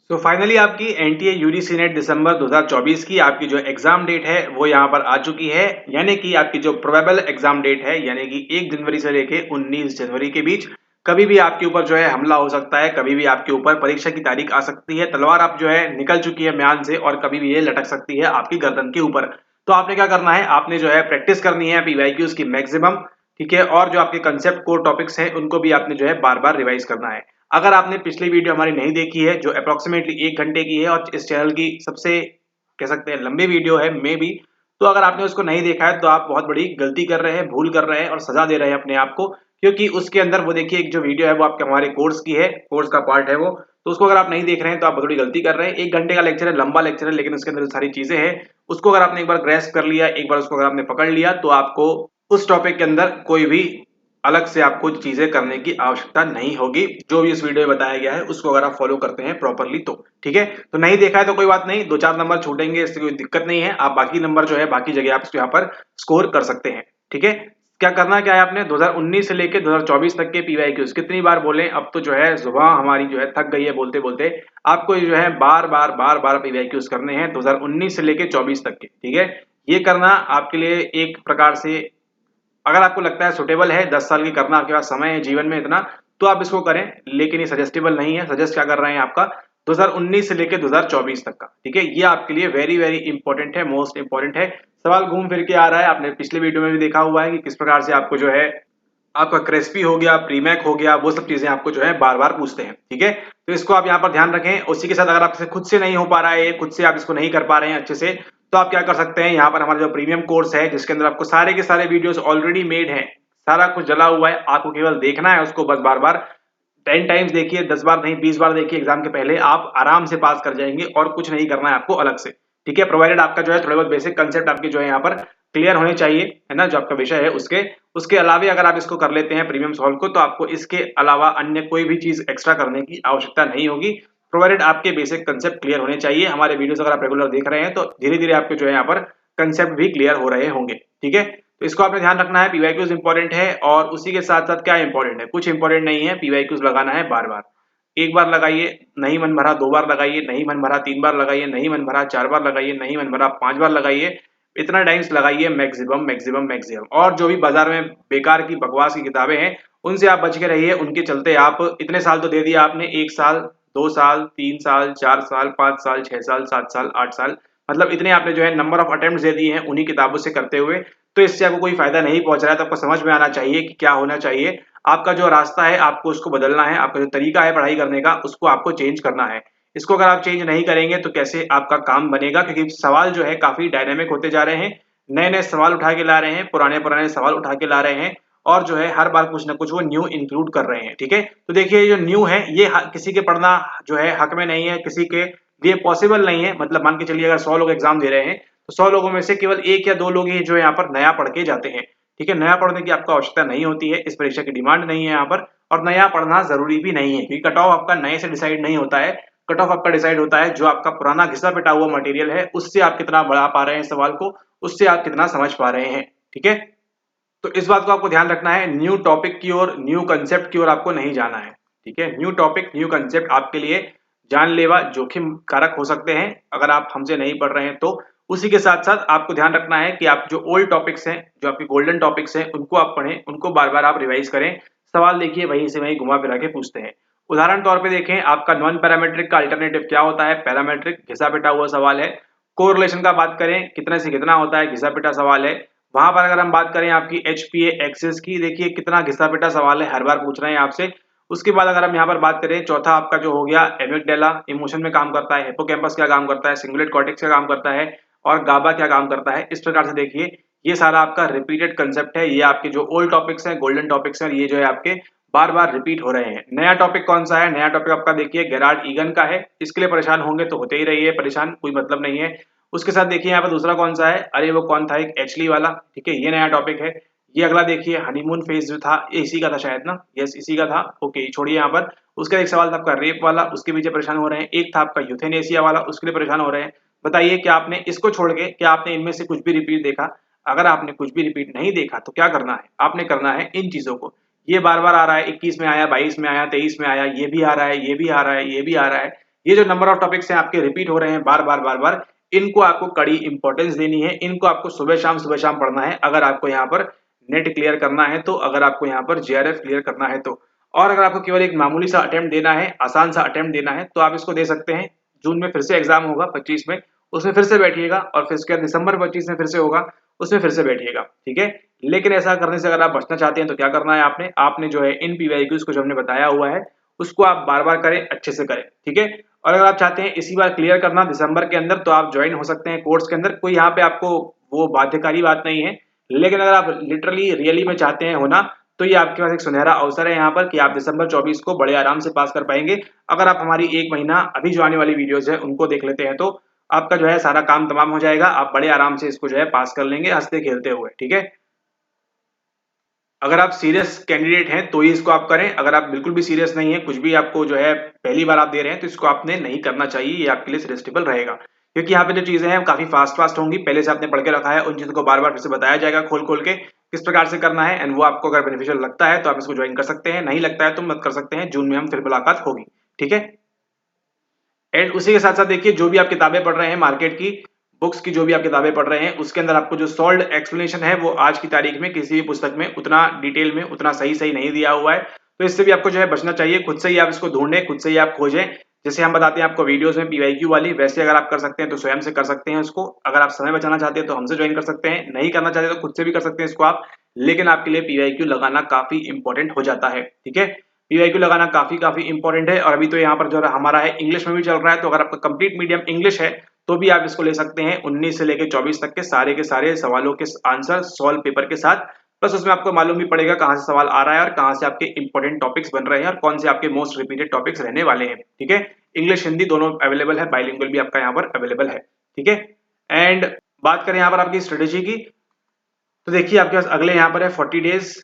Finally आपकी NTA UGC net दिसंबर 2024 की आपकी जो एग्जाम डेट है वो यहाँ पर आ चुकी है। यानी कि आपकी जो प्रोबेबल एग्जाम डेट है यानी कि 1 जनवरी से लेके 19 जनवरी के बीच कभी भी आपके ऊपर जो है हमला हो सकता है, कभी भी आपके ऊपर परीक्षा की तारीख आ सकती है, तलवार आप जो है निकल चुकी है म्यान से और कभी भी ये लटक सकती है आपकी गर्दन के ऊपर। तो आपने क्या करना है, आपने जो है प्रैक्टिस करनी है पीवाईक्यूज की मैक्सिमम, ठीक है, और जो आपके कंसेप्ट कोर टॉपिक्स हैं उनको भी आपने जो है बार बार रिवाइज करना है। अगर आपने पिछली वीडियो हमारी नहीं देखी है जो अप्रोक्सीमेटली 1 घंटे की है और इस चैनल की सबसे कह सकते हैं लंबी वीडियो है मे भी, तो अगर आपने उसको नहीं देखा है तो आप बहुत बड़ी गलती कर रहे हैं, भूल कर रहे हैं और सजा दे रहे हैं अपने आप को। क्योंकि उसके अंदर वो देखिए एक जो वीडियो है वो आपके हमारे कोर्स की है, कोर्स का पार्ट है वो, तो उसको अगर आप नहीं देख रहे हैं तो आप बहुत बड़ी गलती कर रहे हैं। 1 घंटे का लेक्चर है, लंबा लेक्चर है, लेकिन उसके अंदर सारी चीजें हैं, उसको अगर आपने एक बार ग्रेस्प कर लिया, एक बार उसको अगर आपने पकड़ लिया तो आपको उस टॉपिक के अंदर कोई भी अलग से आपको चीजें करने की आवश्यकता नहीं होगी। जो भी इस वीडियो में बताया गया है उसको अगर आप फॉलो करते हैं प्रॉपरली तो ठीक है। तो नहीं देखा है तो कोई बात नहीं, 2-4 नंबर छूटेंगे, इससे कोई दिक्कत नहीं है। आप बाकी नंबर जो है बाकी जगह आप यहाँ पर स्कोर कर सकते हैं, ठीक है। क्या करना क्या है, आपने 2019 से लेके 2024 तक के पीवाईक्यूज कितनी बार बोले, अब तो जो है जुबान हमारी जो है थक गई है बोलते बोलते। आपको जो है बार बार पीवाईक्यूज करने हैं 2019 से लेके 24 तक के, ठीक है। ये करना आपके लिए एक प्रकार से, अगर आपको लगता है सुटेबल है, 10 साल की करना आपके पास समय है जीवन में इतना, तो आप इसको करें, लेकिन ये सजेस्टेबल नहीं है। सजेस्ट क्या कर रहे हैं आपका 2019 से लेकर 2024 तक का, ठीक है। ये आपके लिए वेरी वेरी इंपॉर्टेंट है, मोस्ट इंपॉर्टेंट है। सवाल घूम फिर के आ रहा है, आपने पिछले वीडियो में भी देखा हुआ है कि किस प्रकार से आपको जो है आपका क्रेस्पी हो गया, प्रीमैक हो गया, वो सब चीजें आपको जो है बार बार पूछते हैं, ठीक है। तो इसको आप यहाँ पर ध्यान रखें। उसी के साथ अगर आपसे खुद से नहीं हो पा रहा है, खुद से आप इसको नहीं कर पा रहे हैं अच्छे से, तो आप क्या कर सकते हैं, यहाँ पर हमारा जो प्रीमियम कोर्स है जिसके अंदर आपको सारे के सारे वीडियोस ऑलरेडी मेड हैं, सारा कुछ जला हुआ है, आपको केवल देखना है उसको, बस बार बार 10 टाइम्स देखिए, 10 बार नहीं 20 बार देखिए, एग्जाम के पहले आप आराम से पास कर जाएंगे और कुछ नहीं करना है आपको अलग से, ठीक है। प्रोवाइडेड आपका जो है थोड़े बहुत बेसिक कंसेप्ट आपके जो है यहाँ पर क्लियर होने चाहिए, है ना, जो आपका विषय है उसके उसके अलावा अगर आप इसको कर लेते हैं प्रीमियम सॉल्व को, तो आपको इसके अलावा अन्य कोई भी चीज एक्स्ट्रा करने की आवश्यकता नहीं होगी। प्रोवाइडेड आपके बेसिक कंसेप्ट क्लियर होने चाहिए। हमारे वीडियोस अगर आप रेगुलर देख रहे हैं तो धीरे धीरे आपके जो है यहाँ पर कंसेप्ट भी क्लियर हो रहे होंगे, ठीक है। तो इसको आपने ध्यान रखना है, पीवाईक्यूज इंपॉर्टेंट है और उसी के साथ साथ क्या इंपॉर्टेंट है, कुछ इंपॉर्टेंट नहीं है। पीवाईक्यूज लगाना है बार बार, एक बार लगाइए नहीं मन भरा, 2 बार लगाइए नहीं मन भरा, 3 बार लगाइए नहीं मन भरा, 4 बार लगाइए नहीं मन भरा, 5 बार लगाइए, इतना टाइम्स लगाइए मैक्सिमम मैक्सिमम मैक्सिमम। और जो भी बाजार में बेकार की बकवास की किताबें हैं उनसे आप बच के रहिए। उनके चलते आप इतने साल तो दे दिया आपने, 1 साल 2 साल 3 साल 4 साल 5 साल 6 साल 7 साल 8 साल, मतलब इतने आपने जो है नंबर ऑफ अटेम्प्ट दे दिए हैं उन्हीं किताबों से करते हुए। तो इससे आपको कोई फायदा नहीं पहुंच रहा है। तो आपको समझ में आना चाहिए कि क्या होना चाहिए, आपका जो रास्ता है आपको उसको बदलना है, आपका जो तरीका है पढ़ाई करने का उसको आपको चेंज करना है। इसको अगर आप चेंज नहीं करेंगे तो कैसे आपका काम बनेगा, क्योंकि सवाल जो है काफी डायनेमिक होते जा रहे हैं, नए नए सवाल उठा के ला रहे हैं, पुराने पुराने सवाल उठा के ला रहे हैं, और जो है हर बार कुछ ना कुछ वो न्यू इंक्लूड कर रहे हैं, ठीक है। तो देखिए जो न्यू है ये किसी के पढ़ना जो है हक में नहीं है, किसी के लिए पॉसिबल नहीं है। मतलब मान के चलिए अगर 100 लोग एग्जाम दे रहे हैं तो 100 लोगों में से केवल 1 या 2 लोग ही जो है यहाँ पर नया पढ़ के जाते हैं, ठीक है। नया पढ़ने की आपको आवश्यकता नहीं होती है, इस परीक्षा की डिमांड नहीं है यहाँ पर, और नया पढ़ना जरूरी भी नहीं है, क्योंकि कट ऑफ आपका नए से डिसाइड नहीं होता है। कट ऑफ आपका डिसाइड होता है जो आपका पुराना घिसा पिटा हुआ मटेरियल है उससे आप कितना बढ़ा पा रहे हैं सवाल को, उससे आप कितना समझ पा रहे हैं, ठीक है। तो इस बात को आपको ध्यान रखना है, न्यू टॉपिक की ओर, न्यू कंसेप्ट की ओर आपको नहीं जाना है, ठीक है। न्यू टॉपिक न्यू कंसेप्ट आपके लिए जानलेवा जोखिम कारक हो सकते हैं अगर आप हमसे नहीं पढ़ रहे हैं तो। उसी के साथ साथ आपको ध्यान रखना है कि आप जो ओल्ड टॉपिक्स हैं, जो आपके गोल्डन टॉपिक्स हैं, उनको आप पढ़ें, उनको बार बार आप रिवाइज करें। सवाल देखिए वहीं से वहीं घुमा फिरा के पूछते हैं। उदाहरण तौर पे देखें, आपका नॉन पैरामेट्रिक का अल्टरनेटिव क्या होता है, पैरामेट्रिक घिसा पिटा हुआ सवाल है। कोरिलेशन का बात करें, कितने से कितना होता है, घिसा पिटा सवाल है। वहां पर अगर हम बात करें आपकी एचपीए एक्सिस की, देखिए कितना घिसा पिटा सवाल है, हर बार पूछ रहे हैं आपसे। उसके बाद अगर हम यहाँ पर बात करें, चौथा आपका जो हो गया एमिगडाला, इमोशन में काम करता है, हिप्पोकैम्पस क्या काम करता है, सिंगुलेट कॉर्टेक्स क्या काम करता है, और गाबा क्या काम करता है। इस प्रकार से देखिए ये सारा आपका रिपीटेड कंसेप्ट है, ये आपके जो ओल्ड टॉपिक्स हैं, गोल्डन टॉपिक्स हैं, ये जो है आपके बार बार रिपीट हो रहे हैं। नया टॉपिक कौन सा है, नया टॉपिक आपका देखिए गेरार्ड ईगन का है। इसके लिए परेशान होंगे तो होते ही रहिए परेशान, कोई मतलब नहीं है। उसके साथ देखिए यहाँ पर दूसरा कौन सा है, अरे वो कौन था, एक एचली वाला, ठीक है, ये नया टॉपिक है। ये अगला देखिए हनीमून फेज जो था, ये इसी का था शायद ना, यस इसी का था, ओके छोड़िए यहाँ पर। उसका एक सवाल था आपका रेप वाला, उसके पीछे परेशान हो रहे हैं। एक था आपका यूथेनेसिया वाला, उसके लिए परेशान हो रहे हैं। बताइए क्या आपने इसको छोड़ के, क्या आपने इनमें से कुछ भी रिपीट देखा? अगर आपने कुछ भी रिपीट नहीं देखा तो क्या करना है, आपने करना है इन चीजों को। ये बार बार आ रहा है, 21 में आया, 22 में आया, 23 में आया, ये भी आ रहा है, ये भी आ रहा है, ये भी आ रहा है, ये जो नंबर ऑफ टॉपिक्स हैं आपके रिपीट हो रहे हैं बार बार बार बार, इनको आपको कड़ी इंपॉर्टेंस देनी है, इनको आपको सुबह शाम पढ़ना है अगर आपको यहाँ पर नेट क्लियर करना है तो, अगर आपको यहाँ पर जीआरएफ क्लियर करना है तो। और अगर आपको केवल एक मामूली सा अटेम्प्ट देना है, आसान सा अटेम्प्ट देना है, तो आप इसको दे सकते हैं। जून में फिर से एग्जाम होगा 25 में, उसमें फिर से बैठिएगा, और फिर उसके बाद दिसंबर 25 में फिर से होगा, उसमें फिर से बैठिएगा, ठीक है। लेकिन ऐसा करने से अगर आप बचना चाहते हैं तो क्या करना है आपने, आपने जो है इन पीवाईक्यूज को जो हमने बताया हुआ है उसको आप बार बार करें, अच्छे से करें, ठीक है। और अगर आप चाहते हैं इसी बार क्लियर करना दिसंबर के अंदर, तो आप ज्वाइन हो सकते हैं कोर्स के अंदर, कोई यहाँ पे आपको वो बाध्यकारी बात नहीं है। लेकिन अगर आप लिटरली रियली में चाहते हैं होना, तो ये आपके पास एक सुनहरा अवसर है यहाँ पर कि आप दिसंबर 24 को बड़े आराम से पास कर पाएंगे। अगर आप हमारी एक महीना अभी जो आने वाली वीडियोस है उनको देख लेते हैं तो आपका जो है सारा काम तमाम हो जाएगा, आप बड़े आराम से इसको जो है पास कर लेंगे हंसते खेलते हुए, ठीक है। अगर आप सीरियस कैंडिडेट हैं तो ही इसको आप करें, अगर आप बिल्कुल भी सीरियस नहीं है, कुछ भी आपको जो है पहली बार आप दे रहे हैं, तो इसको आपने नहीं करना चाहिए, ये आपके लिए सजेस्टेबल रहेगा। क्योंकि यहाँ पे जो चीजें हैं काफी फास्ट होंगी, पहले से आपने पढ़ के रखा है, उन चीजों को बार बार फिर से बताया जाएगा खोल खोल के किस प्रकार से करना है। एंड वो आपको अगर बेनिफिशियल लगता है तो आप इसको ज्वाइन कर सकते हैं, नहीं लगता है तो मत कर सकते हैं, जून में हम फिर मुलाकात होगी, ठीक है। एंड उसी के साथ साथ देखिए, जो भी आप किताबें पढ़ रहे हैं मार्केट की बुक्स की, जो भी आप किताबें पढ़ रहे हैं उसके अंदर आपको जो सॉल्ड एक्सप्लेनेशन है वो आज की तारीख में किसी भी पुस्तक में उतना डिटेल में उतना सही नहीं दिया हुआ है। तो इससे भी आपको जो है बचना चाहिए, खुद से ही आप इसको ढूंढें, खुद से ही आप खोजें। जैसे हम बताते हैं आपको वीडियोस में पीवाईक्यू वाली, वैसे अगर आप कर सकते हैं तो स्वयं से कर सकते हैं उसको। अगर आप समय बचाना चाहते हैं तो हमसे ज्वाइन कर सकते हैं, नहीं करना चाहते तो खुद से भी कर सकते हैं इसको आप। लेकिन आपके लिए पीवाईक्यू लगाना काफी इंपॉर्टेंट हो जाता है, ठीक है। पीवाईक्यू लगाना काफी इंपॉर्टेंट है। और अभी तो यहाँ पर जो हमारा है इंग्लिश में भी चल रहा है, तो अगर आपका कंप्लीट मीडियम इंग्लिश है तो भी आप इसको ले सकते हैं। 19 से लेकर 24 तक के सारे सवालों के आंसर सॉल्व पेपर के साथ, प्लस उसमें आपको मालूम भी पड़ेगा कहां से सवाल आ रहा है और कहां से आपके इंपॉर्टेंट टॉपिक्स बन रहे हैं और कौन से आपके मोस्ट रिपीटेड टॉपिक्स रहने वाले हैं, ठीक है। इंग्लिश हिंदी दोनों अवेलेबल है, बाइलिंगुअल भी आपका यहाँ पर अवेलेबल है, ठीक है। एंड बात करें यहाँ पर आपकी स्ट्रेटेजी की, तो देखिए आपके पास अगले यहाँ पर है 40 डेज,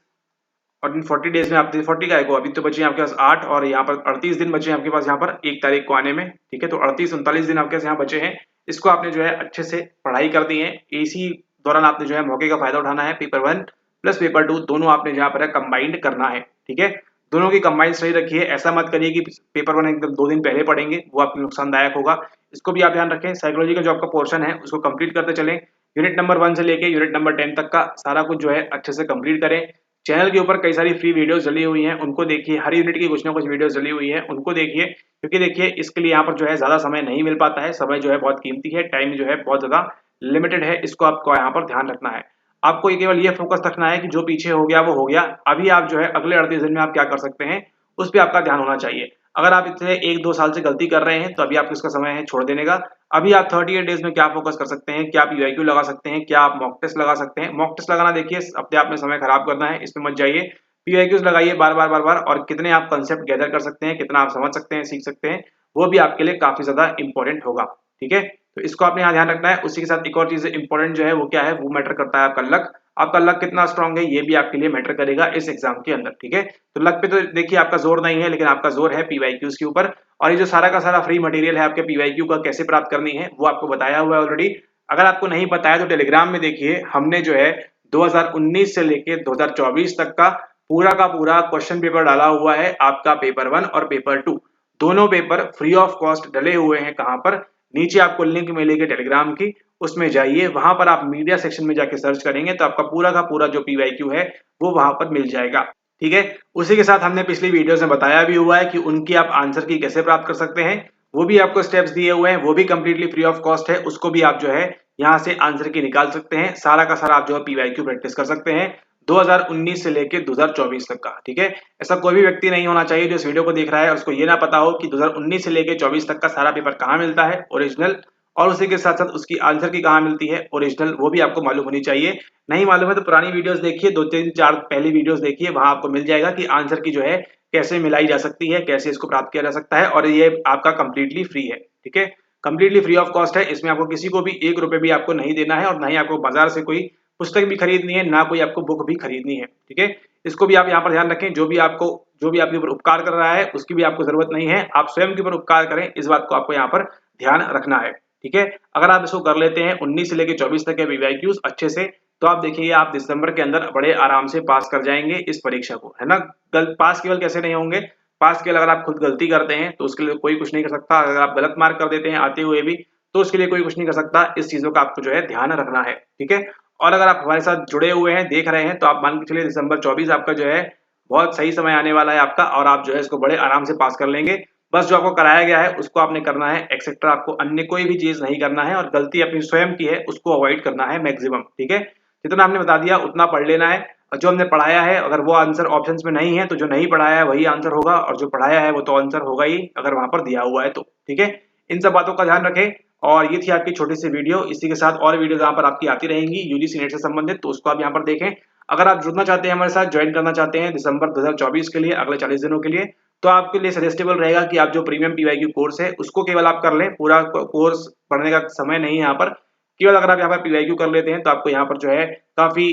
और इन 40 डेज में आप 40 का है, अभी तो बचे हैं आपके पास 8, और यहाँ पर 38 दिन बचे हैं आपके पास यहाँ पर 1 तारीख को आने में, ठीक है। तो 38-39 दिन आपके पास यहाँ बचे हैं, इसको आपने जो है अच्छे से पढ़ाई कर दी है। इसी दौरान आपने जो है मौके का फायदा उठाना है। पेपर 1 प्लस पेपर 2 दोनों आपने यहाँ पर कंबाइंड करना है, ठीक है। दोनों की कंबाइंड सही रखिए, ऐसा मत करिए कि पेपर 1 एकदम 2 दिन पहले पढ़ेंगे, वो आपके नुकसानदायक होगा। इसको भी आप ध्यान रखें। साइकोलॉजी का जो आपका पोर्शन है उसको कंप्लीट करते चलें, यूनिट नंबर 1 से लेके यूनिट नंबर 10 तक का सारा कुछ जो है अच्छे से कंप्लीट करें। चैनल के ऊपर कई सारी फ्री वीडियोस डली हुई हैं, उनको देखिए, हर यूनिट की कुछ ना कुछ वीडियोस डली हुई है, उनको देखिए। क्योंकि देखिए इसके लिए यहाँ पर जो है ज्यादा समय नहीं मिल पाता है, समय जो है बहुत कीमती है, टाइम जो है बहुत ज्यादा लिमिटेड है, इसको आपको यहाँ पर ध्यान रखना है। आपको केवल ये फोकस रखना है कि जो पीछे हो गया वो हो गया, अभी आप जो है अगले 38 दिन में आप क्या कर सकते हैं उस पर आपका ध्यान होना चाहिए। अगर आप इतने 1-2 साल से गलती कर रहे हैं तो अभी आपको इसका समय है छोड़ देने का। अभी आप 38 डेज में क्या फोकस कर सकते हैं, क्या आप यूआईक्यू लगा सकते हैं, क्या आप मॉक टेस्ट लगा सकते हैं। मॉक टेस्ट लगाना देखिए अपने आप में समय खराब करना है, इसमें मत जाइए। पीवाईक्यूज लगाइए बार बार, और कितने आप कंसेप्ट गैदर कर सकते हैं, कितना आप समझ सकते हैं, सीख सकते हैं, वो भी आपके लिए काफी ज्यादा इंपॉर्टेंट होगा, ठीक है। तो इसको आपने यहाँ ध्यान रखना है। उसी के साथ एक और चीज इंपॉर्टेंट जो है वो क्या है, वो मैटर करता है आपका लक। आपका लक कितना स्ट्रांग है ये भी आपके लिए मैटर करेगा इस एग्जाम के अंदर, ठीक है। तो लक पे तो देखिए आपका जोर नहीं है, लेकिन आपका जोर है पीवाईक्यूज के ऊपर। और ये जो सारा का सारा फ्री मटेरियल है आपके पीवाईक्यू का कैसे प्राप्त करनी है वो आपको बताया हुआ है ऑलरेडी। अगर आपको नहीं पता है तो टेलीग्राम में देखिए, हमने जो है 2019 से लेके 2024 तक का पूरा क्वेश्चन पेपर डाला हुआ है। आपका पेपर 1 और पेपर 2 दोनों पेपर फ्री ऑफ कॉस्ट डले हुए हैं। कहां पर, नीचे आपको लिंक मिलेगी टेलीग्राम की, उसमें जाइए, वहां पर आप मीडिया सेक्शन में जाके सर्च करेंगे तो आपका पूरा का पूरा जो पीवाईक्यू है वो वहां पर मिल जाएगा, ठीक है। उसी के साथ हमने पिछली वीडियोस में बताया भी हुआ है कि उनकी आप आंसर की कैसे प्राप्त कर सकते हैं, वो भी आपको स्टेप्स दिए हुए हैं, वो भी कंप्लीटली फ्री ऑफ कॉस्ट है। उसको भी आप जो है यहाँ से आंसर की निकाल सकते हैं, सारा का सारा आप जो है पीवाईक्यू प्रैक्टिस कर सकते हैं 2019 से लेके 2024 तक का, ठीक है। ऐसा कोई भी व्यक्ति नहीं होना चाहिए जो इस वीडियो को देख रहा है और उसको ये ना पता हो कि 2019 से लेके 24 तक का सारा पेपर कहाँ मिलता है ओरिजिनल, और उसी के साथ साथ उसकी आंसर की कहाँ मिलती है ओरिजिनल, वो भी आपको मालूम होनी चाहिए। नहीं मालूम है तो पुरानी वीडियोस देखिए, 2-3-4 पहली वीडियोस देखिए, वहां आपको मिल जाएगा कि आंसर की जो है कैसे मिलाई जा सकती है, कैसे इसको प्राप्त किया जा सकता है। और ये आपका कंप्लीटली फ्री है, ठीक है, कंप्लीटली फ्री ऑफ कॉस्ट है। इसमें आपको किसी को भी 1 रुपए भी आपको नहीं देना है, और ना ही आपको बाजार से कोई पुस्तक भी खरीदनी है, ना कोई आपको बुक भी खरीदनी है, ठीक है। इसको भी आप यहाँ पर ध्यान रखें, जो भी आपके ऊपर उपकार कर रहा है उसकी भी आपको जरूरत नहीं है, आप स्वयं के ऊपर उपकार करें, इस बात को आपको यहाँ पर ध्यान रखना है, ठीक है। अगर आप इसको कर लेते हैं 19 से लेकर 24 तक के पीवाईक्यूज अच्छे से, तो आप देखिए आप दिसंबर के अंदर बड़े आराम से पास कर जाएंगे इस परीक्षा को, है ना। पास केवल कैसे नहीं होंगे, पास के लिए अगर आप खुद गलती करते हैं तो उसके लिए कोई कुछ नहीं कर सकता। अगर आप गलत मार्क कर देते हैं आते हुए भी तो उसके लिए कोई कुछ नहीं कर सकता। इस चीज़ों का आपको जो है ध्यान रखना है, ठीक है? और अगर आप हमारे साथ जुड़े हुए हैं, देख रहे हैं, तो आप मान के चलिए दिसंबर 24 आपका जो है बहुत सही समय आने वाला है आपका, और आप जो है इसको बड़े आराम से पास कर लेंगे। बस जो आपको कराया गया है उसको आपने करना है, एक्सेट्रा आपको अन्य कोई भी चीज़ नहीं करना है, और गलती अपनी स्वयं की है उसको अवॉइड करना है मैक्सिमम, ठीक है? जितना हमने बता दिया उतना पढ़ लेना है, और जो हमने पढ़ाया है अगर वो आंसर ऑप्शंस में नहीं है तो जो नहीं पढ़ाया है वही आंसर होगा, और जो पढ़ाया है वो तो आंसर होगा ही अगर वहां पर दिया हुआ है तो, ठीक है? इन सब बातों का ध्यान रखें। और ये थी आपकी छोटी सी वीडियो, इसी के साथ और वीडियो यहाँ पर आपकी आती रहेंगी यूजीसी नेट से संबंधित, तो उसको आप यहाँ पर देखें। अगर आप जुड़ना चाहते हैं हमारे साथ, ज्वाइन करना चाहते हैं दिसंबर 2024 के लिए, अगले 40 दिनों के लिए, तो आपके लिए सजेस्टेबल रहेगा कि आप जो प्रीमियम पीवाईक्यू कोर्स है उसको केवल आप कर लें। पूरा कोर्स पढ़ने का समय नहीं है यहाँ पर, केवल अगर आप यहाँ पर पीवाईक्यू कर लेते हैं तो आपको यहाँ पर जो है काफी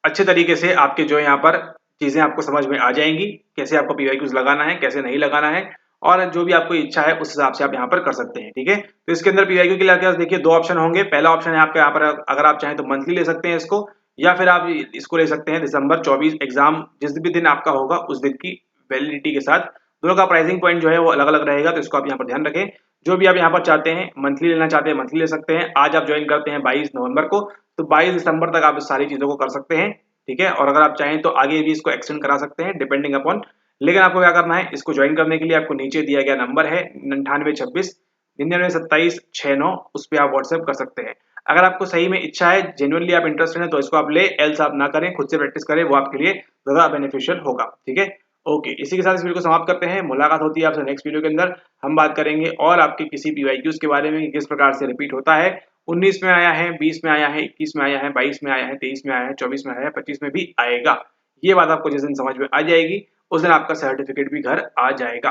अच्छे तरीके से आपके जो है यहाँ पर चीजें आपको समझ में आ जाएंगी, कैसे आपको पीवाईक्यूज लगाना है, कैसे नहीं लगाना है, और जो भी आपको इच्छा है उस हिसाब से आप यहाँ पर कर सकते हैं, ठीक है? तो इसके अंदर पीवाईक्यू के लिए आपके पास देखिए दो ऑप्शन होंगे। पहला ऑप्शन है आपके यहाँ पर, अगर आप चाहें तो मंथली ले सकते हैं इसको, या फिर आप इसको ले सकते हैं दिसंबर 24 एग्जाम जिस भी दिन आपका होगा उस दिन की वैलिडिटी के साथ। दोनों का प्राइसिंग पॉइंट जो है वो अलग अलग रहेगा, तो इसको आप यहाँ पर ध्यान रखें। जो भी आप यहाँ पर चाहते हैं, मंथली लेना चाहते हैं मंथली ले सकते हैं। आज आप ज्वाइन करते हैं 22 नवंबर को, तो 22 दिसंबर तक आप इस सारी चीजों को कर सकते हैं, ठीक है? और अगर आप चाहें तो आगे भी इसको एक्सटेंड करा सकते हैं डिपेंडिंग अपॉन। लेकिन आपको क्या करना है, इसको ज्वाइन करने के लिए आपको नीचे दिया गया नंबर है 9826 99 27 69, उस पर आप व्हाट्सएप कर सकते हैं। अगर आपको सही में इच्छा है, जेन्युइनली आप इंटरेस्टेड हैं, तो इसको आप ले, एल्स आप ना करें, खुद से प्रैक्टिस करें, वो आपके लिए ज्यादा बेनिफिशियल होगा, ठीक है? ओके, इसी के साथ इस वीडियो को समाप्त करते हैं। मुलाकात होती है आपसे नेक्स्ट वीडियो के अंदर। हम बात करेंगे और आपके किसी पीवाईक्यूज के बारे में कि किस प्रकार से रिपीट होता है। 19 में आया है, 20 में आया है, 21 में आया है, 22 में आया है, 23 में आया है, 24 में आया है, 25 में भी आएगा। ये बात आपको जिस दिन समझ में आ जाएगी उस दिन आपका सर्टिफिकेट भी घर आ जाएगा।